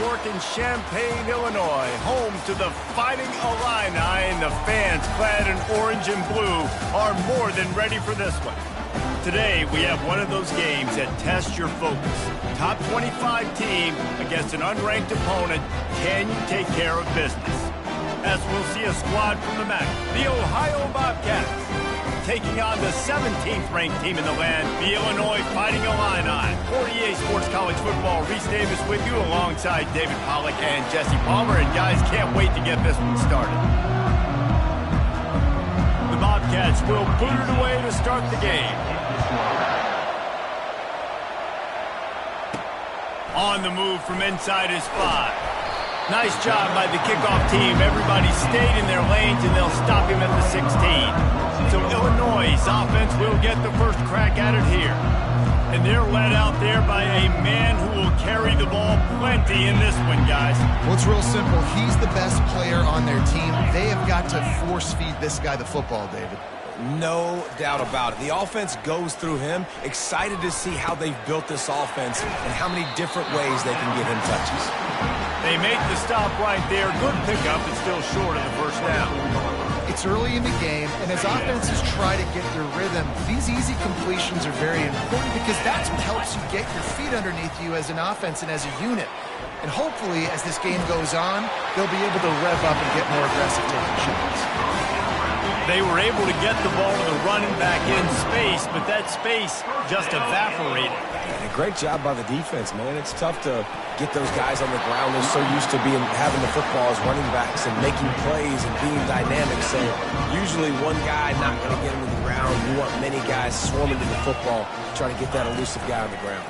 Network in Champaign, Illinois, home to the Fighting Illini, and the fans clad in orange and blue are more than ready for this one. Today, we have one of those games that tests your focus. Top 25 team against an unranked opponent. Can you take care of business? As we'll see a squad from the MAC, the Ohio Bobcats, taking on the 17th ranked team in the land, the Illinois Fighting Illini. For EA Sports College Football, Reese Davis with you alongside David Pollack and Jesse Palmer. And guys, can't wait to get this one started. The Bobcats will boot it away to start the game. On the move from inside his 5. Nice job by the kickoff team. Everybody stayed in their lanes, and they'll stop him at the 16. So Illinois' offense will get the first crack at it here. And they're led out there by a man who will carry the ball plenty in this one, guys. Well, it's real simple. He's the best player on their team. They have got to force feed this guy the football, David. No doubt about it. The offense goes through him. Excited to see how they've built this offense and how many different ways they can give him touches. They make the stop right there. Good pickup, but still short of the first down. It's early in the game, and as offenses try to get their rhythm, these easy completions are very important because that's what helps you get your feet underneath you as an offense and as a unit. And hopefully, as this game goes on, they'll be able to rev up and get more aggressive taking shots. They were able to get the ball to the running back in space, but that space just evaporated. And a great job by the defense, man. It's tough to get those guys on the ground. They're so used to having the football as running backs and making plays and being dynamic. So usually one guy not going to get him to the ground. You want many guys swarming to the football, trying to get that elusive guy on the ground.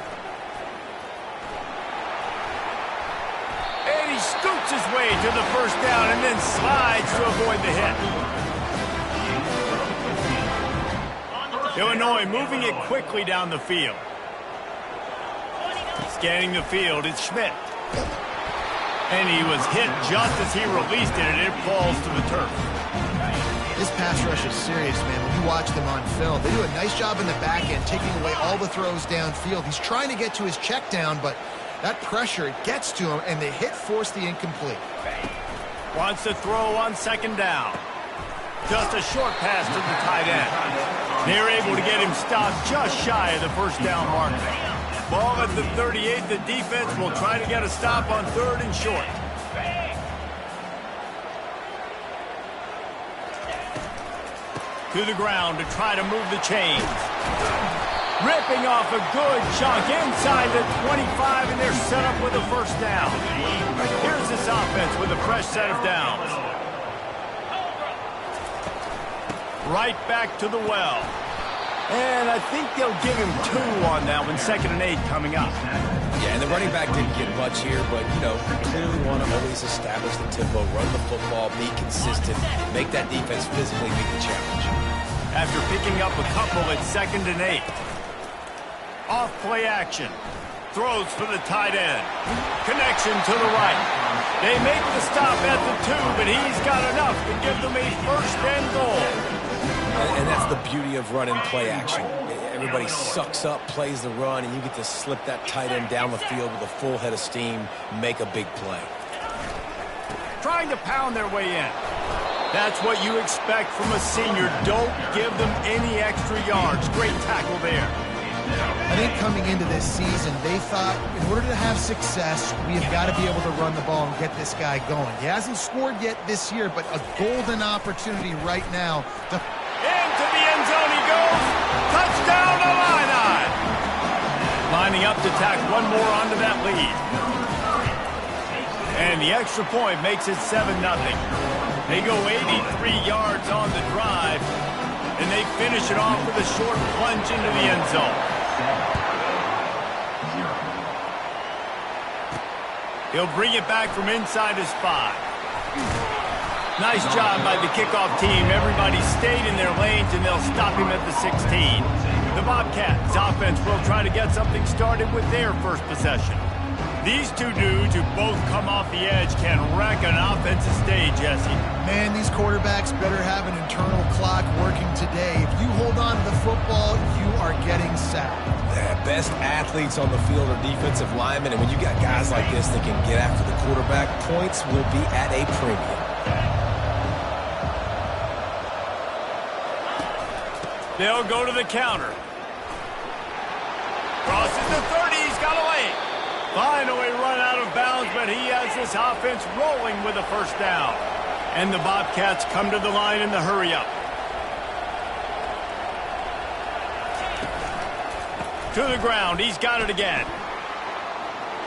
And he scoots his way to the first down and then slides to avoid the hit. Illinois moving it quickly down the field. Scanning the field, it's Schmidt. And he was hit just as he released it, and it falls to the turf. This pass rush is serious, man. When you watch them on film, they do a nice job in the back end, taking away all the throws downfield. He's trying to get to his check down, but that pressure, it gets to him, and the hit forced the incomplete. Wants to throw on second down. Just a short pass to the tight end. They're able to get him stopped just shy of the first down marker. Ball at the 38. The defense will try to get a stop on third and short. To the ground to try to move the chains. Ripping off a good chunk inside the 25, and they're set up with a first down. Here's this offense with a fresh set of downs. Right back to the well. And I think they'll give him 2 on that one. 2nd and 8 coming up. Yeah, and the running back didn't get much here, but, clearly want to always establish the tempo, run the football, be consistent, make that defense physically meet the challenge. After picking up a couple, it's 2nd and 8. Off play action. Throws for the tight end. Connection to the right. They make the stop at the 2, but he's got enough to give them a first and goal. And that's the beauty of running play action. Everybody sucks up, plays the run, and you get to slip that tight end down the field with a full head of steam, make a big play. Trying to pound their way in. That's what you expect from a senior. Don't give them any extra yards. Great tackle there. I think coming into this season, they thought in order to have success, we have got to be able to run the ball and get this guy going. He hasn't scored yet this year, but a golden opportunity right now to... Into the end zone he goes. Touchdown, Illini. Lining up to tack one more onto that lead. And the extra point makes it 7-0. They go 83 yards on the drive, and they finish it off with a short plunge into the end zone. He'll bring it back from inside his 5. Nice job by the kickoff team. Everybody stayed in their lanes, and they'll stop him at the 16. The Bobcats offense will try to get something started with their first possession. These two dudes who both come off the edge can wreck an offensive stage, Jesse. Man, these quarterbacks better have an internal clock working today. If you hold on to the football, you are getting sacked. Yeah, best athletes on the field are defensive linemen, and when you got guys like this that can get after the quarterback, points will be at a premium. They'll go to the counter. Crosses the 30, he's got away. Finally run out of bounds, but he has this offense rolling with a first down. And the Bobcats come to the line in the hurry-up. To the ground, he's got it again.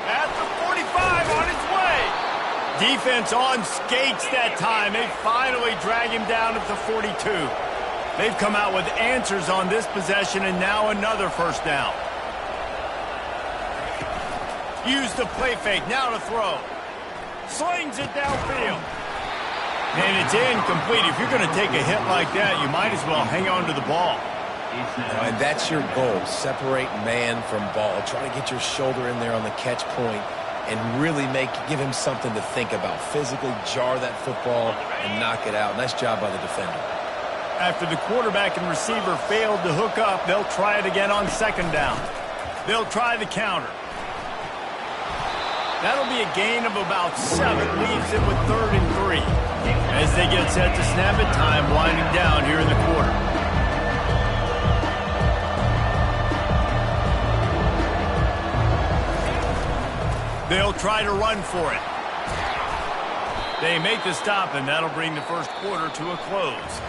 At the 45, on his way. Defense on skates that time. They finally drag him down at the 42. They've come out with answers on this possession, and now another first down. Use the play fake, now to throw. Slings it downfield. And it's incomplete. If you're going to take a hit like that, you might as well hang on to the ball. And that's your goal. Separate man from ball. Try to get your shoulder in there on the catch point and really give him something to think about. Physically jar that football and knock it out. Nice job by the defender. After the quarterback and receiver failed to hook up, they'll try it again on second down. They'll try the counter. That'll be a gain of about 7. Leaves it with 3rd and 3. As they get set to snap it, time winding down here in the quarter. They'll try to run for it. They make the stop, and that'll bring the first quarter to a close.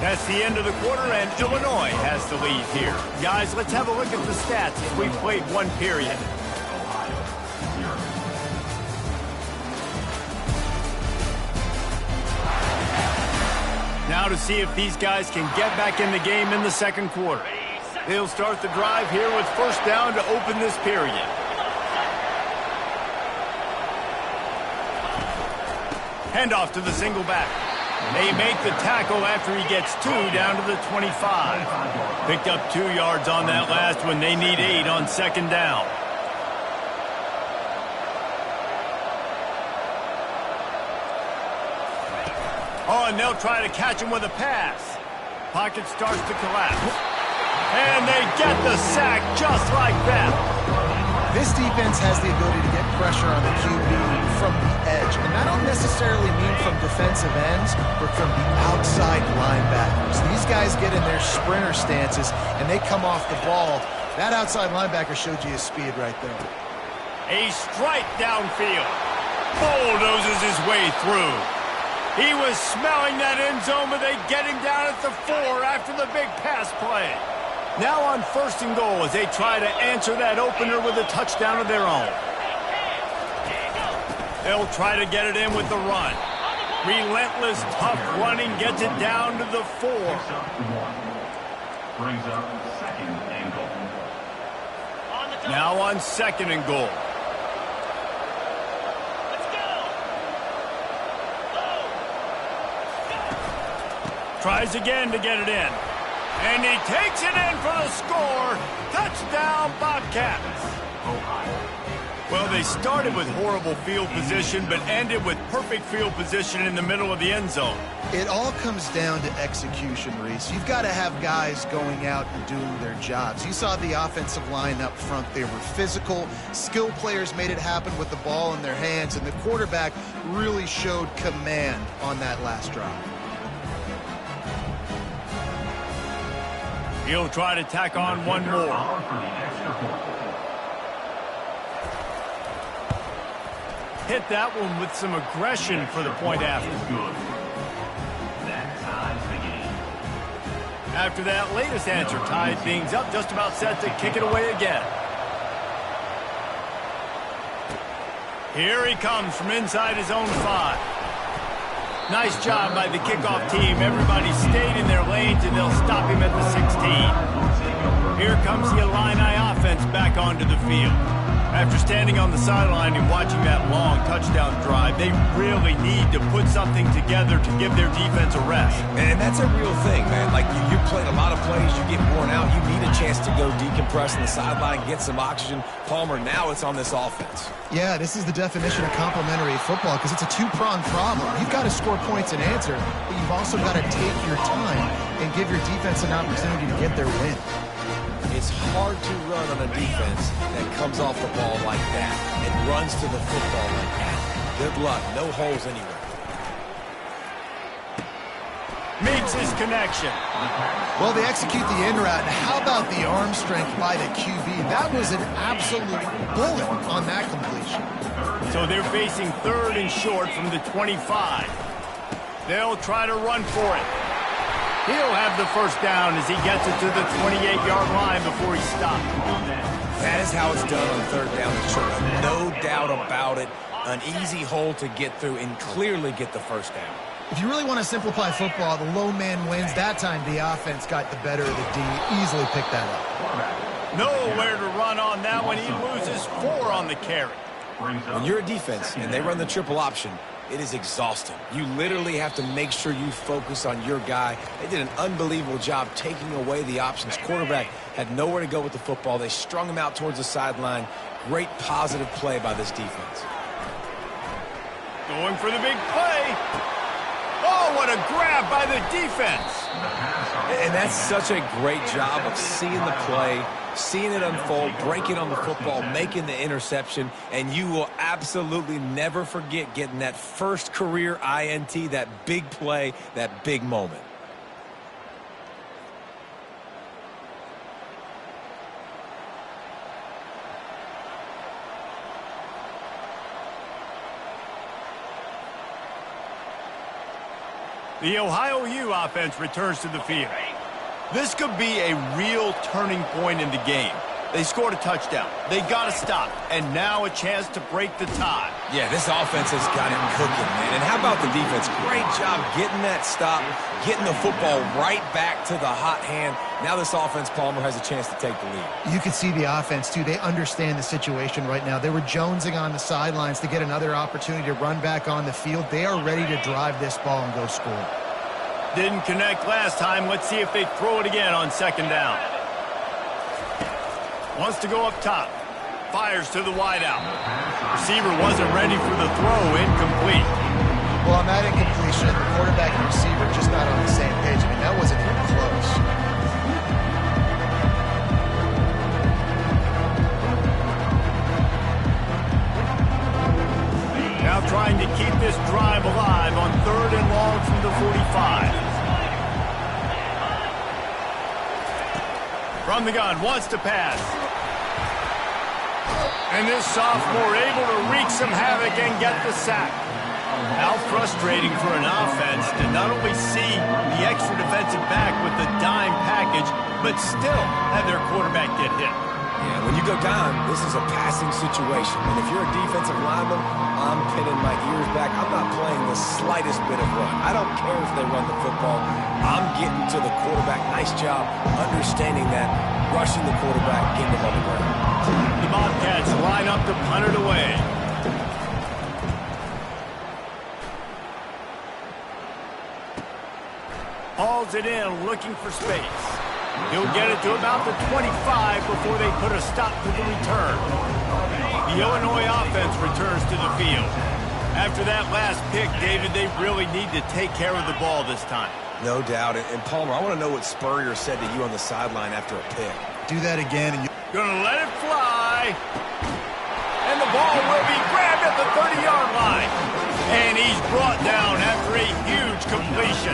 That's the end of the quarter, and Illinois has the lead here. Guys, let's have a look at the stats as we've played one period. Now to see if these guys can get back in the game in the second quarter. They'll start the drive here with first down to open this period. Handoff to the single back. They make the tackle after he gets 2 down to the 25. Picked up 2 yards on that last one. They need 8 on second down. Oh, and they'll try to catch him with a pass. Pocket starts to collapse. And they get the sack just like that. This defense has the ability to get pressure on the QB from the edge. And I don't necessarily mean from defensive ends, but from the outside linebackers. These guys get in their sprinter stances, and they come off the ball. That outside linebacker showed you his speed right there. A strike downfield. Bulldozes his way through. He was smelling that end zone, but they get him down at the 4 after the big pass play. Now on first and goal as they try to answer that opener with a touchdown of their own. They'll try to get it in with the run. Relentless, tough running gets it down to the 4. Brings up second and goal. Now on second and goal. Tries again to get it in. And he takes it in for the score. Touchdown, Bobcats. Well, they started with horrible field position, but ended with perfect field position in the middle of the end zone. It all comes down to execution, Reese. You've got to have guys going out and doing their jobs. You saw the offensive line up front. They were physical. Skill players made it happen with the ball in their hands, and the quarterback really showed command on that last drive. He'll try to tack on one more. Hit that one with some aggression for the point after. After that latest answer tied things up, just about set to kick it away again. Here he comes from inside his own 5. Nice job by the kickoff team. Everybody stayed in their lanes, and they'll stop him at the 16. Here comes the Illini offense back onto the field. After standing on the sideline and watching that long touchdown drive, they really need to put something together to give their defense a rest. And that's a real thing, man. Like, you played a lot of plays, you get worn out, you need a chance to go decompress on the sideline, get some oxygen. Palmer, now it's on this offense. Yeah, this is the definition of complementary football because it's a two-pronged problem. You've got to score points and answer, but you've also got to take your time and give your defense an opportunity to get their win. It's hard to run on a defense that comes off the ball like that and runs to the football like that. Good luck. No holes anywhere. Makes his connection. Well, they execute the in route, and how about the arm strength by the QB? That was an absolute bullet on that completion. So they're facing 3rd and short from the 25. They'll try to run for it. He'll have the first down as he gets it to the 28-yard line before he stops. That is how it's done on 3rd down and short. No doubt about it. An easy hole to get through and clearly get the first down. If you really want to simplify football, the low man wins. That time the offense got the better of the D. Easily picked that up. Nowhere to run on that one. He loses 4 on the carry. When you're a defense and they run the triple option, it is exhausting. You literally have to make sure you focus on your guy. They did an unbelievable job taking away the options. Quarterback had nowhere to go with the football. They strung him out towards the sideline. Great positive play by this defense. Going for the big play. Oh, what a grab by the defense. And that's such a great job of seeing the play, seeing it unfold, breaking on the football, making the interception, and you will absolutely never forget getting that first career INT, that big play, that big moment. The Ohio U offense returns to the field. This could be a real turning point in the game. They scored a touchdown. They got to stop. And now a chance to break the tie. Yeah, this offense has got it cooking, man. And how about the defense? Great job getting that stop, getting the football right back to the hot hand. Now this offense, Palmer, has a chance to take the lead. You can see the offense, too. They understand the situation right now. They were jonesing on the sidelines to get another opportunity to run back on the field. They are ready to drive this ball and go score. Didn't connect last time. Let's see if they throw it again on 2nd down. Wants to go up top. Fires to the wideout. Receiver wasn't ready for the throw. Incomplete. Well, on that incompletion, the quarterback and receiver just not on the same page. I mean, that wasn't even close. Now trying to keep this drive alive on 3rd and long from the 45. From the gun, wants to pass. And this sophomore able to wreak some havoc and get the sack. How frustrating for an offense to not only see the extra defensive back with the dime package, but still have their quarterback get hit. Yeah, when you go down, this is a passing situation. And if you're a defensive lineman, I'm pinning my ears back. I'm not playing the slightest bit of run. I don't care if they run the football. I'm getting to the quarterback. Nice job understanding that, rushing the quarterback, getting him on the ground. The Bobcats line up to punt it away. Hauls it in, looking for space. He'll get it to about the 25 before they put a stop to the return. The Illinois offense returns to the field. After that last pick, David, they really need to take care of the ball this time. No doubt. And Palmer, I want to know what Spurrier said to you on the sideline after a pick. Do that again, and you... Gonna let it fly. And the ball will be grabbed at the 30-yard line. And he's brought down after a huge completion.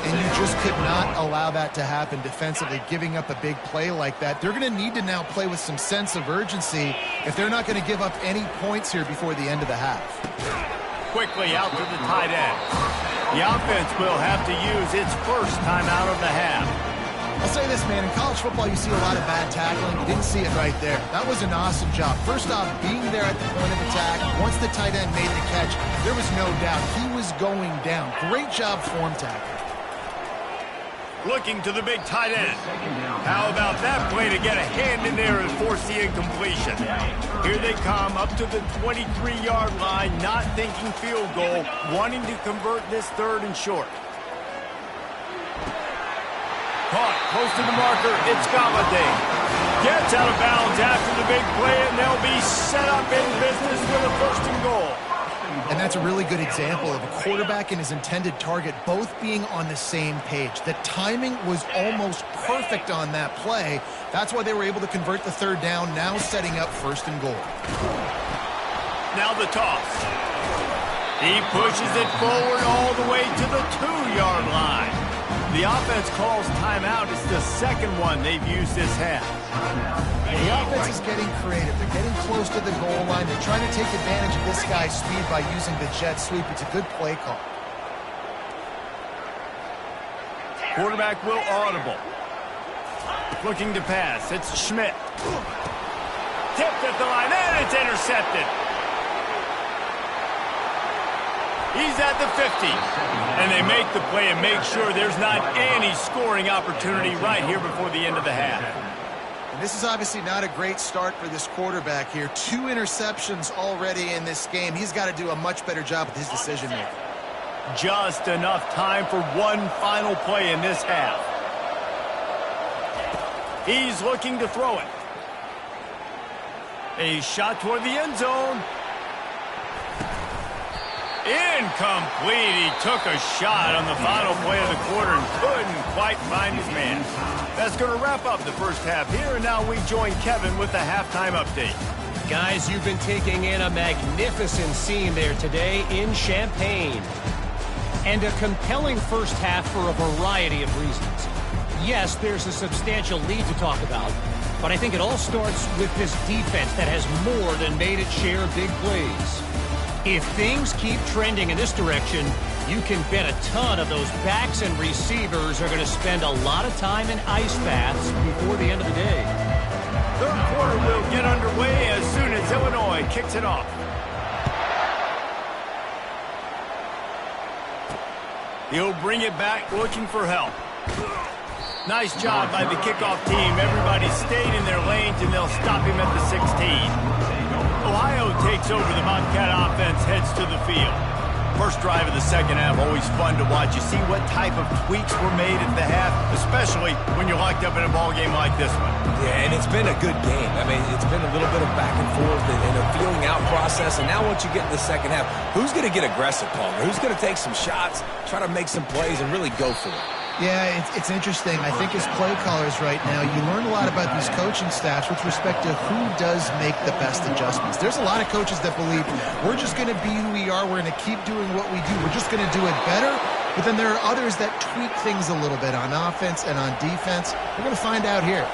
And you just could not allow that to happen defensively, giving up a big play like that. They're going to need to now play with some sense of urgency if they're not going to give up any points here before the end of the half. Quickly out to the tight end. The offense will have to use its first time out of the half. I'll say this, man, in college football you see a lot of bad tackling. You didn't see it right there. That was an awesome job. First off, being there at the point of attack. Once the tight end made the catch, there was no doubt he was going down. Great job form tackling. looking to the big tight end. How about that play to get a hand in there and force the incompletion? Here they come up to the 23-yard line, not thinking field goal, wanting to convert this 3rd and short. Caught close to the marker, it's Galladay. Gets out of bounds after the big play, and they'll be set up in business with a 1st and goal. And that's a really good example of a quarterback and his intended target both being on the same page. The timing was almost perfect on that play. That's why they were able to convert the 3rd down, now setting up 1st and goal. Now the toss. He pushes it forward all the way to the 2-yard line. The offense calls timeout. It's the 2nd one they've used this half. The offense is getting creative. They're getting close to the goal line. They're trying to take advantage of this guy's speed by using the jet sweep. It's a good play call. Quarterback will audible. Looking to pass. It's Schmidt. Tipped at the line, and it's intercepted. He's at the 50. And they make the play and make sure there's not any scoring opportunity right here before the end of the half. And this is obviously not a great start for this quarterback here. 2 interceptions already in this game. He's got to do a much better job with his decision-making. Just enough time for one final play in this half. He's looking to throw it. A shot toward the end zone. Incomplete. He took a shot on the final play of the quarter and couldn't quite find his man. That's going to wrap up the first half here, and now we join Kevin with the halftime update. Guys, you've been taking in a magnificent scene there today in Champaign. And a compelling first half for a variety of reasons. Yes, there's a substantial lead to talk about, but I think it all starts with this defense that has more than made its share of big plays. If things keep trending in this direction, you can bet a ton of those backs and receivers are going to spend a lot of time in ice baths before the end of the day. 3rd quarter will get underway as soon as Illinois kicks it off. He'll bring it back looking for help. Nice job by the kickoff team. Everybody stayed in their lanes, and they'll stop him at the 16. Ohio takes over. The Bobcat offense heads to the field. First drive of the 2nd half, always fun to watch. You see what type of tweaks were made at the half, especially when you're locked up in a ball game like this one. Yeah, and it's been a good game. I mean, it's been a little bit of back and forth and a feeling out process. And now once you get in the 2nd half, who's going to get aggressive, Palmer? Who's going to take some shots, try to make some plays, and really go for it? Yeah, it's interesting. I think as play callers right now, you learn a lot about these coaching staffs with respect to who does make the best adjustments. There's a lot of coaches that believe we're just going to be who we are. We're going to keep doing what we do. We're just going to do it better. But then there are others that tweak things a little bit on offense and on defense. We're going to find out here.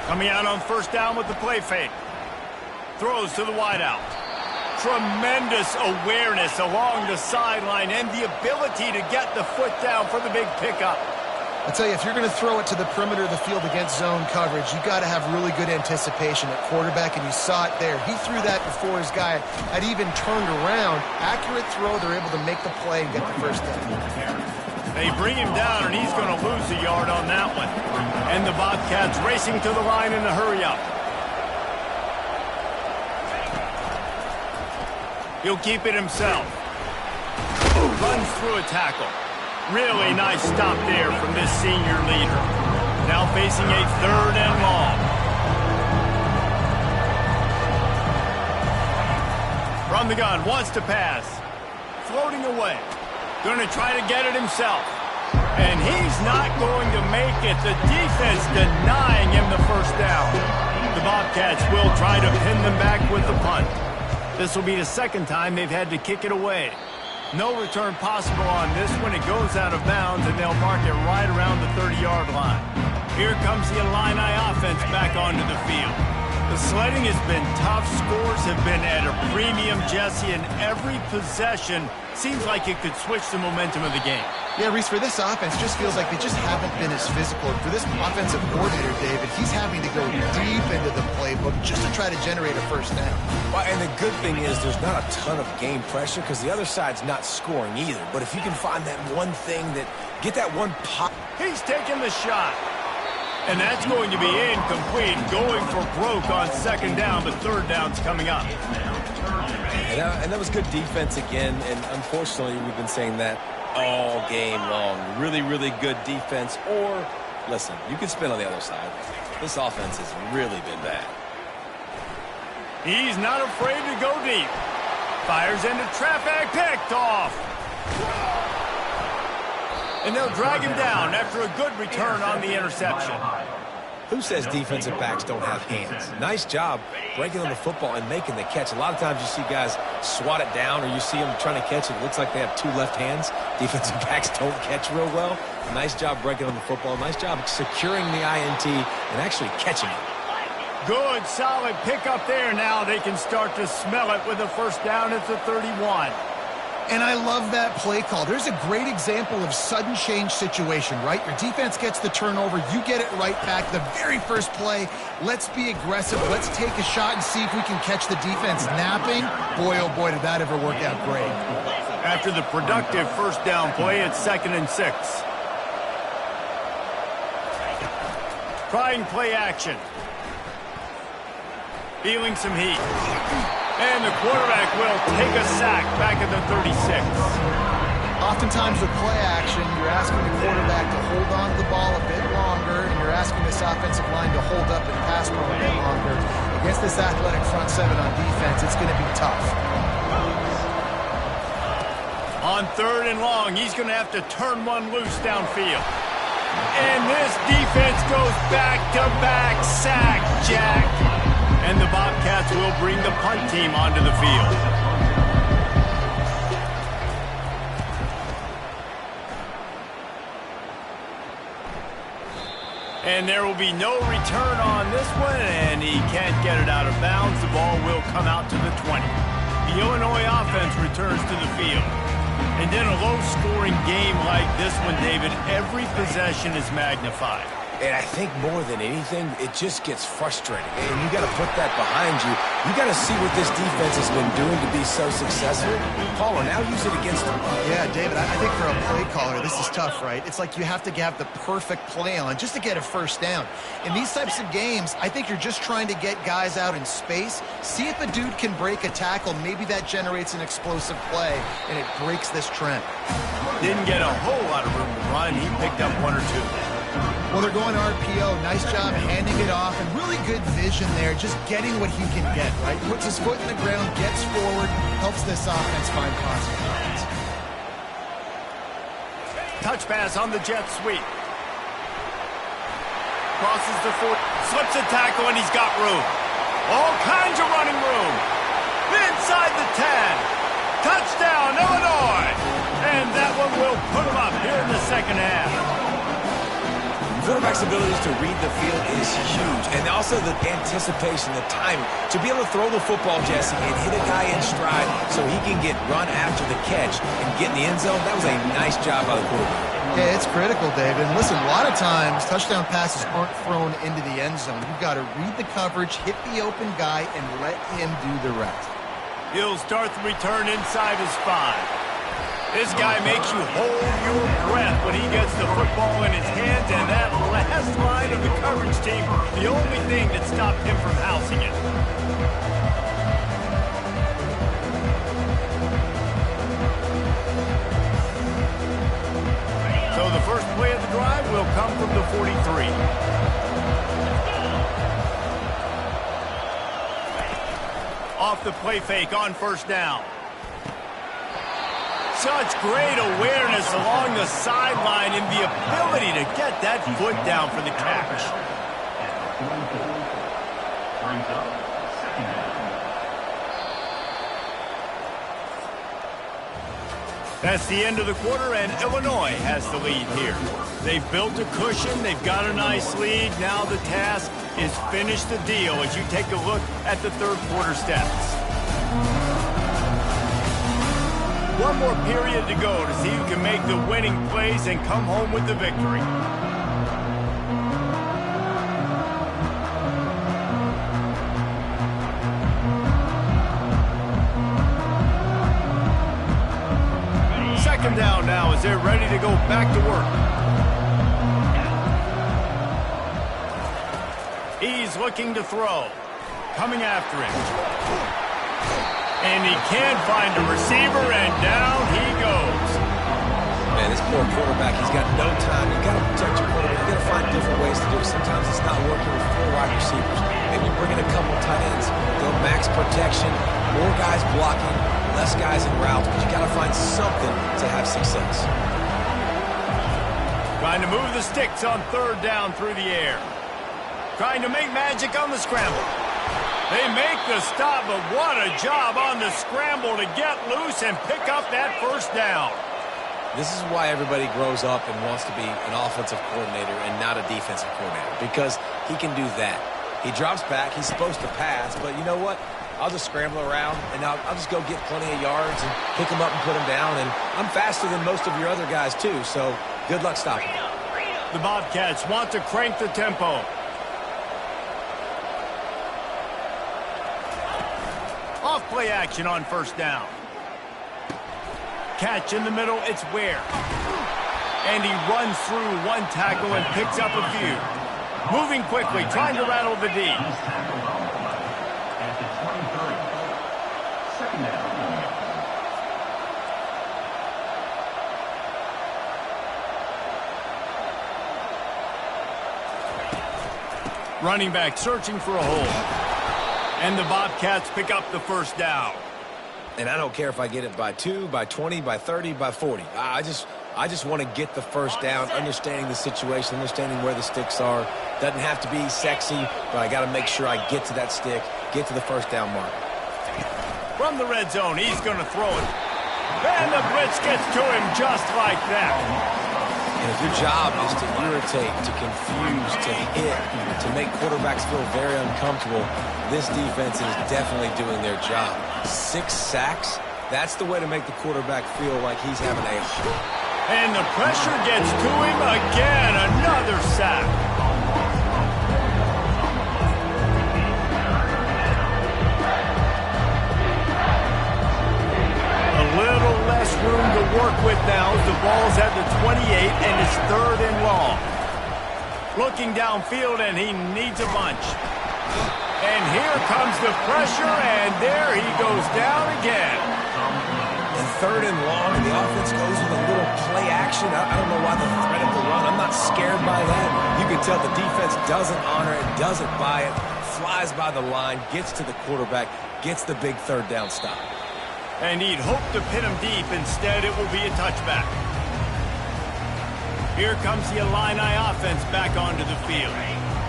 Coming out on 1st down with the play fake. Throws to the wideout. Tremendous awareness along the sideline and the ability to get the foot down for the big pickup. I tell you, if you're going to throw it to the perimeter of the field against zone coverage, you got to have really good anticipation at quarterback, and you saw it there. He threw that before his guy had even turned around. Accurate throw, they're able to make the play and get the 1st down. They bring him down, and he's going to lose a yard on that one. And the Bobcats racing to the line in a hurry-up. He'll keep it himself. Runs through a tackle. Really nice stop there from this senior leader. Now facing a 3rd and long. From the gun, wants to pass. Floating away. Going to try to get it himself. And he's not going to make it. The defense denying him the 1st down. The Bobcats will try to pin them back with the punt. This will be the 2nd time they've had to kick it away. No return possible on this one. It goes out of bounds, and they'll mark it right around the 30-yard line. Here comes the Illini offense back onto the field. The The sledding has been tough. Scores have been at a premium, Jesse, and every possession seems like it could switch the momentum of the game. Yeah, Reese, for this offense, just feels like they just haven't been as physical. And for this offensive coordinator, David, he's having to go deep into the playbook just to try to generate a first down. Well, and the good thing is there's not a ton of game pressure because the other side's not scoring either. But if you can find that one thing that, get that one pop. He's taking the shot. And that's going to be incomplete, going for broke on second down, but third down's coming up. And that was good defense again, and unfortunately we've been saying that all game long. Really, really good defense, or, listen, you can spin on the other side. This offense has really been bad. He's not afraid to go deep. Fires into traffic, picked off. And they'll drag him down after a good return on the interception. Who says defensive backs don't have hands? Nice job breaking on the football and making the catch. A lot of times you see guys swat it down or you see them trying to catch it. It looks like they have two left hands. Defensive backs don't catch real well. Nice job breaking on the football. Nice job securing the INT and actually catching it. Good, solid pickup there. Now they can start to smell it with a first down at the 31. And I love that play call. There's a great example of sudden change situation, right? Your defense gets the turnover. You get it right back. The very first play, let's be aggressive. Let's take a shot and see if we can catch the defense napping. Boy, oh boy, did that ever work out great. After the productive first down play, it's 2nd and 6. Trying play action. Feeling some heat. And the quarterback will take a sack back at the 36. Oftentimes with play action, you're asking the quarterback to hold on to the ball a bit longer, and you're asking this offensive line to hold up and pass pro a bit longer. Against this athletic front seven on defense, it's going to be tough. On 3rd and long, he's going to have to turn one loose downfield. And this defense goes back-to-back sack, Jack. And the Bobcats will bring the punt team onto the field. And there will be no return on this one, and he can't get it out of bounds. The ball will come out to the 20. The Illinois offense returns to the field. And in a low-scoring game like this one, David, every possession is magnified. And I think more than anything, it just gets frustrating. And you got to put that behind you. You got to see what this defense has been doing to be so successful. Caller, now use it against them. Yeah, David, I think for a play caller, this is tough, right? It's like you have to have the perfect play on just to get a first down. In these types of games, I think you're just trying to get guys out in space, see if a dude can break a tackle. Maybe that generates an explosive play, and it breaks this trend. Didn't get a whole lot of room to run. He picked up 1 or 2. Well, they're going RPO. Nice job handing it off, and really good vision there, just getting what he can get, right? Puts his foot in the ground, gets forward, helps this offense find positive lines. Touch pass on the jet sweep. Crosses the 4, slips a tackle, and he's got room. All kinds of running room. Inside the 10. Touchdown, Illinois! And that one will put him up here in the second half. Quarterback's abilities to read the field is huge. And also the anticipation, the timing. To be able to throw the football, Jesse, and hit a guy in stride so he can get run after the catch and get in the end zone, that was a nice job by the quarterback. Yeah, it's critical, David. And listen, a lot of times touchdown passes aren't thrown into the end zone. You've got to read the coverage, hit the open guy, and let him do the rest. He'll start the return inside his 5. This guy makes you hold your breath when he gets the football in his hands, and that last line of the coverage team, the only thing that stopped him from housing it. So the first play of the drive will come from the 43. Off the play fake on first down. Such great awareness along the sideline and the ability to get that foot down for the catch. That's the end of the quarter, and Illinois has the lead here. They've built a cushion. They've got a nice lead. Now the task, is finish the deal as you take a look at the third quarter stats. One more period to go to see who can make the winning plays and come home with the victory. Second down now as they're ready to go back to work. He's looking to throw. Coming after him. And he can't find a receiver, and down he goes. Man, this poor quarterback, he's got no time. You've got to protect your quarterback. You've got to find different ways to do it. Sometimes it's not working with 4 wide receivers. Maybe you bring in a couple tight ends. Go max protection, more guys blocking, less guys in routes, but you got to find something to have success. Trying to move the sticks on third down through the air. Trying to make magic on the scramble. They make the stop, but what a job on the scramble to get loose and pick up that first down. This is why everybody grows up and wants to be an offensive coordinator and not a defensive coordinator, because he can do that. He drops back. He's supposed to pass, but you know what? I'll just scramble around, and I'll just go get plenty of yards and pick them up and put them down, and I'm faster than most of your other guys, too, so good luck stopping. The Bobcats want to crank the tempo. Off-play action on first down. Catch in the middle, it's Ware. And he runs through one tackle and picks up a few. Moving quickly, trying to rattle the D. At the 23. Second down. Running back searching for a hole. And the Bobcats pick up the first down. And I don't care if I get it by 2, by 20, by 30, by 40. I just want to get the first down, understanding the situation, understanding where the sticks are. Doesn't have to be sexy, but I got to make sure I get to that stick, get to the first down mark. From the red zone, he's going to throw it. And the blitz gets to him just like that. And if your job is to irritate, to confuse, to hit, to make quarterbacks feel very uncomfortable, this defense is definitely doing their job. 6 sacks, that's the way to make the quarterback feel like he's having a... And the pressure gets to him again, another sack. A little less room to work with now as the ball's at the 28 and it's third and long. Looking downfield and he needs a bunch. And here comes the pressure and there he goes down again. And third and long and the offense goes with a little play action. I don't know why the threat of the run. I'm not scared by that. You can tell the defense doesn't honor it, doesn't buy it, flies by the line, gets to the quarterback, gets the big third down stop. And he'd hope to pin him deep. Instead, it will be a touchback. Here comes the Illini offense back onto the field.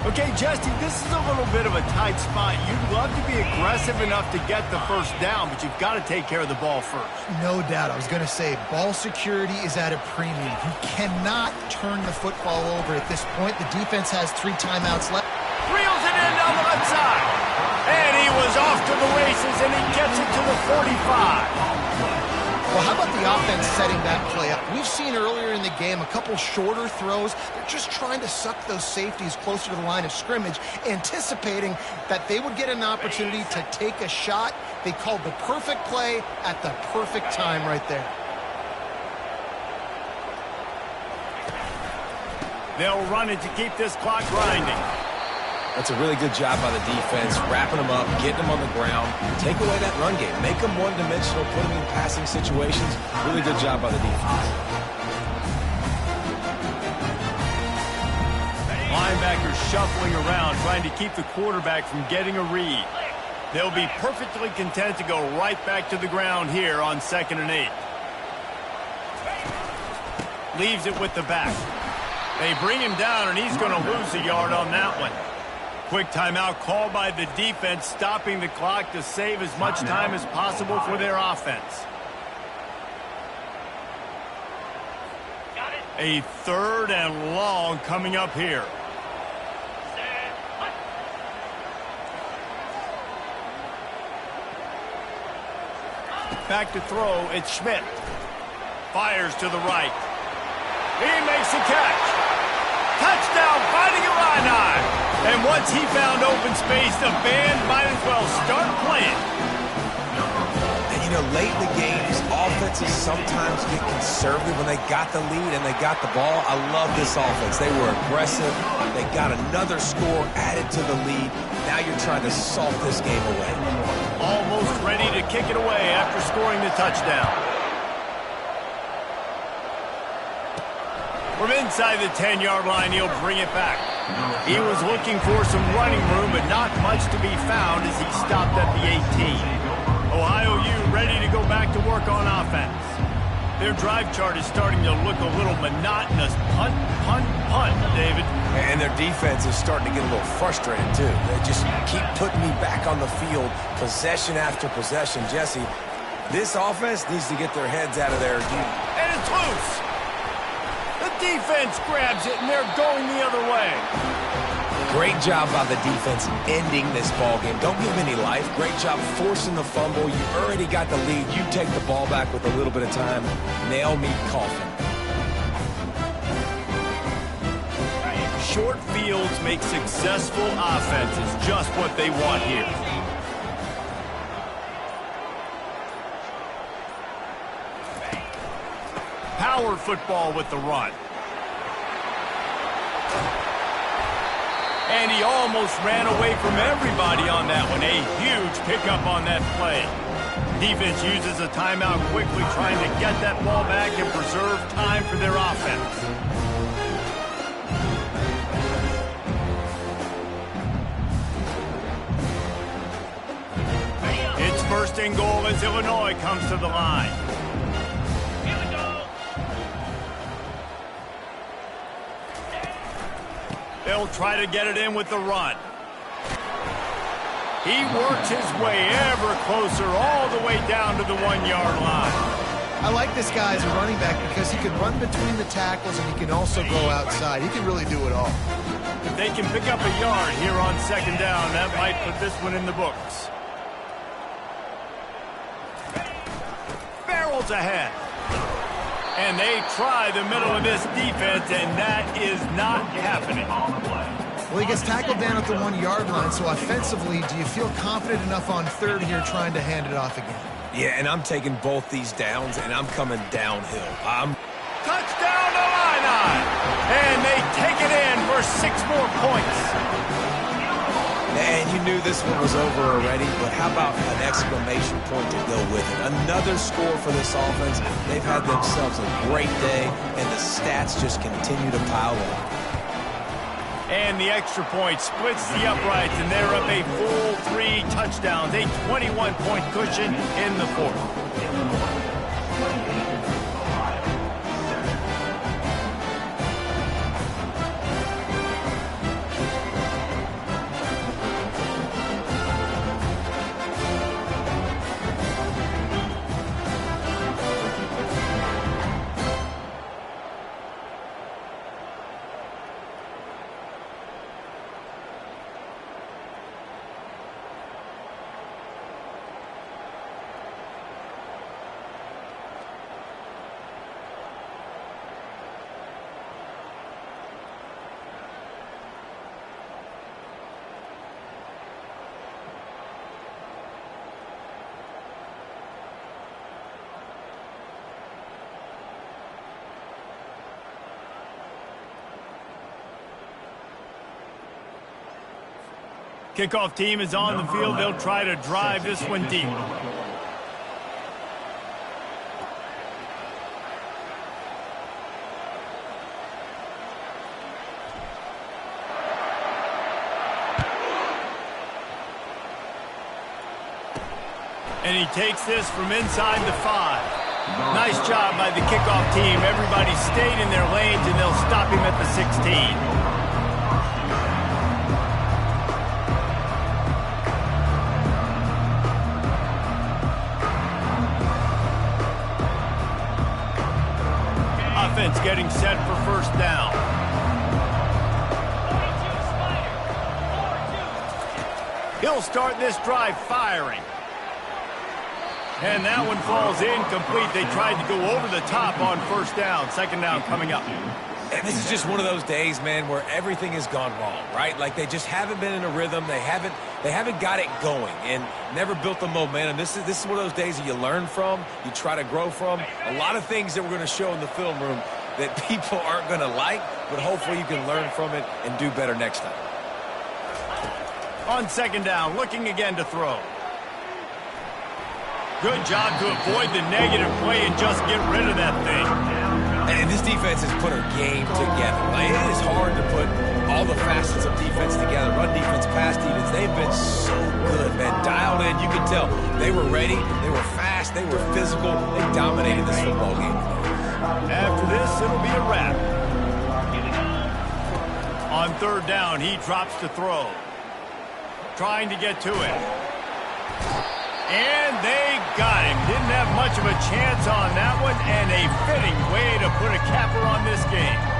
Okay, Justy, this is a little bit of a tight spot. You'd love to be aggressive enough to get the first down, but you've got to take care of the ball first. No doubt. I was going to say, ball security is at a premium. You cannot turn the football over at this point. The defense has 3 timeouts left. Reels it in down the left side. And he was off to the races, and he gets it to the 45. Well, how about the offense setting that play up? We've seen earlier in the game a couple shorter throws. They're just trying to suck those safeties closer to the line of scrimmage, anticipating that they would get an opportunity to take a shot. They called the perfect play at the perfect time right there. They'll run it to keep this clock grinding. That's a really good job by the defense, wrapping them up, getting them on the ground, take away that run game, make them one-dimensional, put them in passing situations. Really good job by the defense. Linebackers shuffling around, trying to keep the quarterback from getting a read. They'll be perfectly content to go right back to the ground here on 2nd and 8. Leaves it with the back. They bring him down, and he's going to lose a yard on that one. Quick timeout called by the defense, stopping the clock to save as much time as possible for their offense. A 3rd and long coming up here. Back to throw, it's Schmidt. Fires to the right. He makes the catch. Touchdown, Fighting Illini. And once he found open space, the band might as well start playing. And you know, late in the games, offenses sometimes get conservative when they got the lead and they got the ball. I love this offense. They were aggressive. They got another score added to the lead. Now you're trying to salt this game away. Almost ready to kick it away after scoring the touchdown. From inside the 10-yard line, he'll bring it back. He was looking for some running room, but not much to be found as he stopped at the 18. Ohio U ready to go back to work on offense. Their drive chart is starting to look a little monotonous. Punt, punt, punt, David. And their defense is starting to get a little frustrated, too. They just keep putting me back on the field, possession after possession. Jesse, this offense needs to get their heads out of there. And it's loose. The defense grabs it, and they're going the other way. Great job by the defense ending this ball game. Don't give them any life. Great job forcing the fumble. You already got the lead. You take the ball back with a little bit of time. Nail me coffin. Short fields make successful offenses just what they want here. Power football with the run. And he almost ran away from everybody on that one. A huge pickup on that play. Defense uses a timeout quickly, trying to get that ball back and preserve time for their offense. It's first and goal as Illinois comes to the line. They'll try to get it in with the run. He works his way ever closer all the way down to the 1-yard line. I like this guy as a running back because he can run between the tackles and he can also go outside. He can really do it all. If they can pick up a yard here on second down, that might put this one in the books. Barrels ahead. And they try the middle of this defense, and that is not happening. Well, he gets tackled down at the 1-yard line, so offensively, do you feel confident enough on third here trying to hand it off again? Yeah, and I'm taking both these downs, and I'm coming downhill. Touchdown Illini! And they take it in for 6 more points. And you knew this one was over already, but how about an exclamation point to go with it? Another score for this offense. They've had themselves a great day, and the stats just continue to pile up. And the extra point splits the uprights, and they're up a full 3 touchdowns, a 21-point cushion in the fourth. Kickoff team is on the field. They'll try to drive this one deep. And he takes this from inside the 5. Nice job by the kickoff team. Everybody stayed in their lanes, and they'll stop him at the 16. Offense getting set for first down. He'll start this drive firing. And that one falls incomplete. They tried to go over the top on first down. Second down coming up. And this is just one of those days, man, where everything has gone wrong, right? Like they just haven't been in a rhythm. They haven't got it going and never built the momentum. This is one of those days that you learn from, you try to grow from. A lot of things that we're going to show in the film room that people aren't going to like, but hopefully you can learn from it and do better next time. On second down, looking again to throw. Good job to avoid the negative play and just get rid of that thing. And this defense has put her game together. Like, it is hard to put all the facets of defense together. Run defense, pass defense. They've been so good, man. Dialed in. You can tell they were ready. They were fast. They were physical. They dominated this football game. After this, it'll be a wrap. On third down, he drops to throw. Trying to get to it. And they got him. Didn't have much of a chance on that one, and a fitting way to put a capper on this game.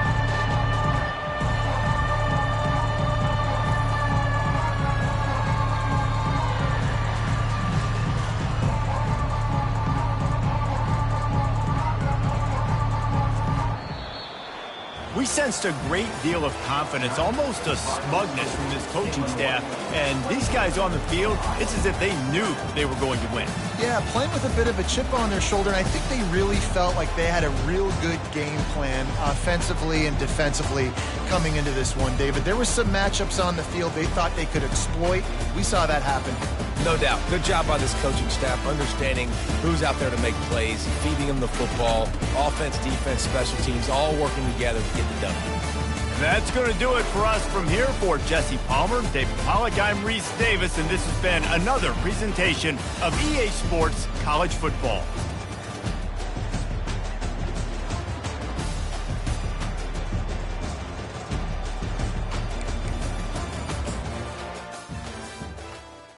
We sensed a great deal of confidence, almost a smugness from this coaching staff. And these guys on the field, it's as if they knew they were going to win. Yeah, playing with a bit of a chip on their shoulder, and I think they really felt like they had a real good game plan offensively and defensively coming into this one, David. There were some matchups on the field they thought they could exploit. We saw that happen. No doubt. Good job by this coaching staff, understanding who's out there to make plays, feeding them the football, offense, defense, special teams, all working together to get the W. That's going to do it for us from here. For Jesse Palmer, David Pollack, I'm Reese Davis, and this has been another presentation of EA Sports College Football.